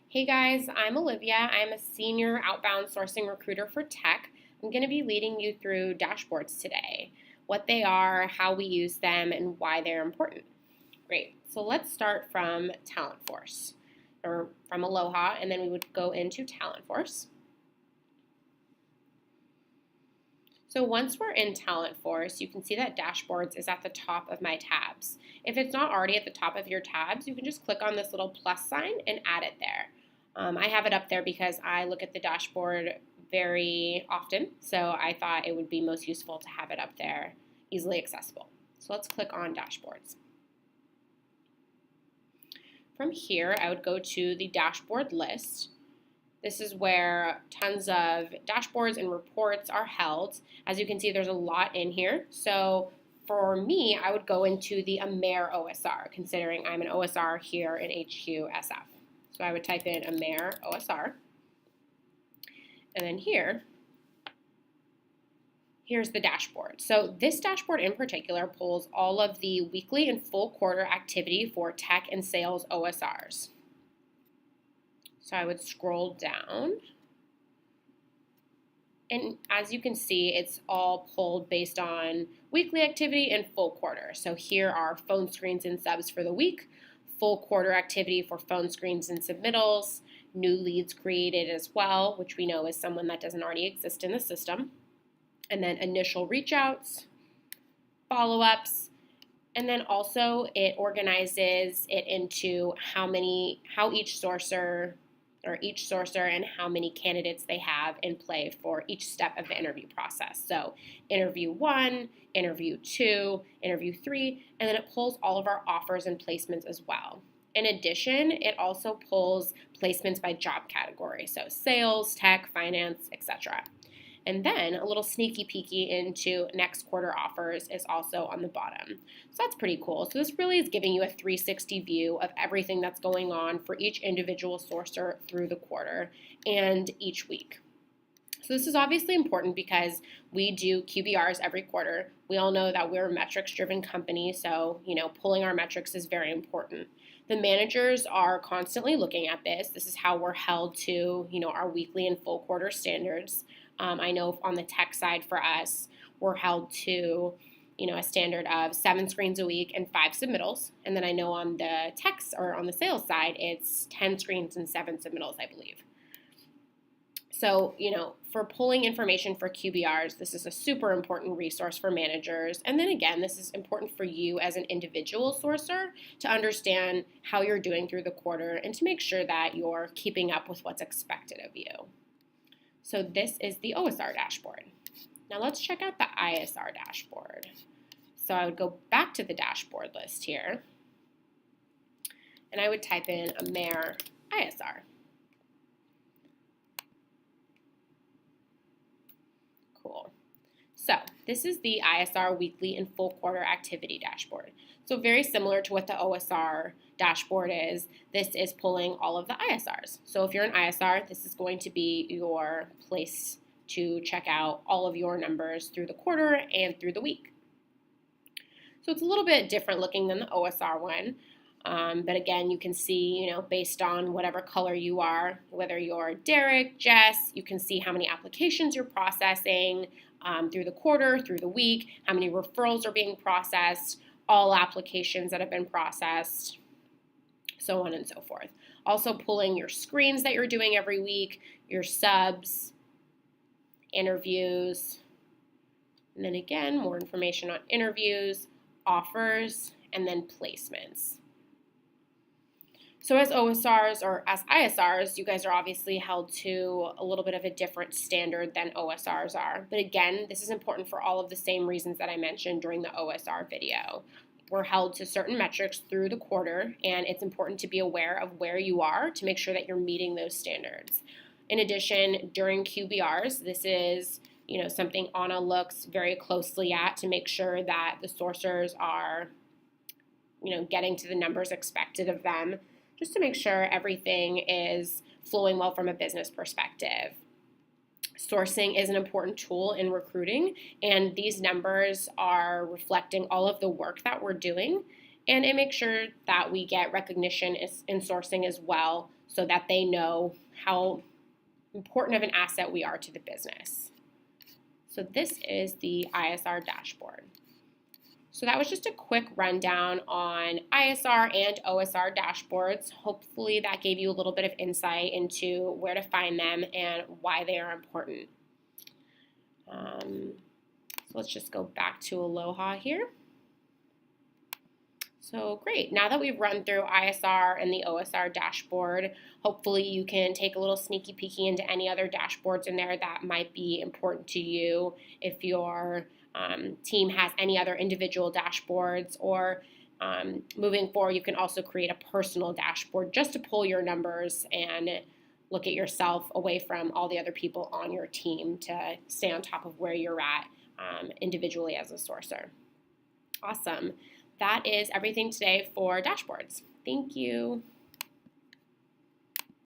Hey guys, I'm Olivia. I'm a senior outbound sourcing recruiter for tech. I'm going to be leading you through dashboards today, what they are, how we use them, and why they're important. Great. So let's start from Talentforce or from Aloha, and then we would go into Talentforce. So once we're in Talentforce, you can see that dashboards is at the top of my tabs. If it's not already at the top of your tabs, you can just click on this little plus sign and add it there. I have it up there because I look at the dashboard very often, so I thought it would be most useful to have it up there, easily accessible. So let's click on dashboards. From here, I would go to the dashboard list. This is where tons of dashboards and reports are held. As you can see, there's a lot in here. So for me, I would go into the AMER OSR, considering I'm an OSR here in HQSF. So I would type in AMER OSR. And then here's the dashboard. So this dashboard in particular pulls all of the weekly and full quarter activity for tech and sales OSRs. So I would scroll down. And as you can see, it's all pulled based on weekly activity and full quarter. So here are phone screens and subs for the week, full quarter activity for phone screens and submittals, new leads created as well, which we know is someone that doesn't already exist in the system, and then initial reach outs, follow-ups, and then also it organizes it into how each sourcer and how many candidates they have in play for each step of the interview process. So interview 1, interview 2, interview 3, and then it pulls all of our offers and placements as well. In addition, it also pulls placements by job category, so sales, tech, finance, etc. And then a little sneaky peeky into next quarter offers is also on the bottom. So that's pretty cool. So this really is giving you a 360 view of everything that's going on for each individual sourcer through the quarter and each week. So this is obviously important because we do QBRs every quarter. We all know that we're a metrics-driven company, so pulling our metrics is very important. The managers are constantly looking at this. This is how we're held to our weekly and full quarter standards. I know on the tech side for us, we're held to a standard of 7 screens a week and 5 submittals. And then I know on the techs or on the sales side, it's 10 screens and 7 submittals, I believe. So, for pulling information for QBRs, this is a super important resource for managers. And then again, this is important for you as an individual sourcer to understand how you're doing through the quarter and to make sure that you're keeping up with what's expected of you. So this is the OSR dashboard. Now let's check out the ISR dashboard. So I would go back to the dashboard list here, and I would type in AMER ISR. Cool. So this is the ISR weekly and full quarter activity dashboard. So very similar to what the OSR dashboard is, this is pulling all of the ISRs. So if you're an ISR, this is going to be your place to check out all of your numbers through the quarter and through the week. So it's a little bit different looking than the OSR one. But again, you can see, based on whatever color you are, whether you're Derek, Jess, you can see how many applications you're processing through the quarter, through the week, how many referrals are being processed, all applications that have been processed, so on and so forth. Also pulling your screens that you're doing every week, your subs, interviews, and then again, more information on interviews, offers, and then placements. So as OSRs or as ISRs, you guys are obviously held to a little bit of a different standard than OSRs are. But again, this is important for all of the same reasons that I mentioned during the OSR video. We're held to certain metrics through the quarter, and it's important to be aware of where you are to make sure that you're meeting those standards. In addition, during QBRs, this is something Anna looks very closely at to make sure that the sourcers are getting to the numbers expected of them, just to make sure everything is flowing well from a business perspective. Sourcing is an important tool in recruiting, and these numbers are reflecting all of the work that we're doing, and it makes sure that we get recognition in sourcing as well so that they know how important of an asset we are to the business. So this is the ISR dashboard. So that was just a quick rundown on ISR and OSR dashboards. Hopefully that gave you a little bit of insight into where to find them and why they are important. So let's just go back to Aloha here. So great, now that we've run through ISR and the OSR dashboard, hopefully you can take a little sneaky peeky into any other dashboards in there that might be important to you. If your team has any other individual dashboards, or moving forward, you can also create a personal dashboard just to pull your numbers and look at yourself away from all the other people on your team to stay on top of where you're at individually as a sourcer. Awesome. That is everything today for dashboards. Thank you.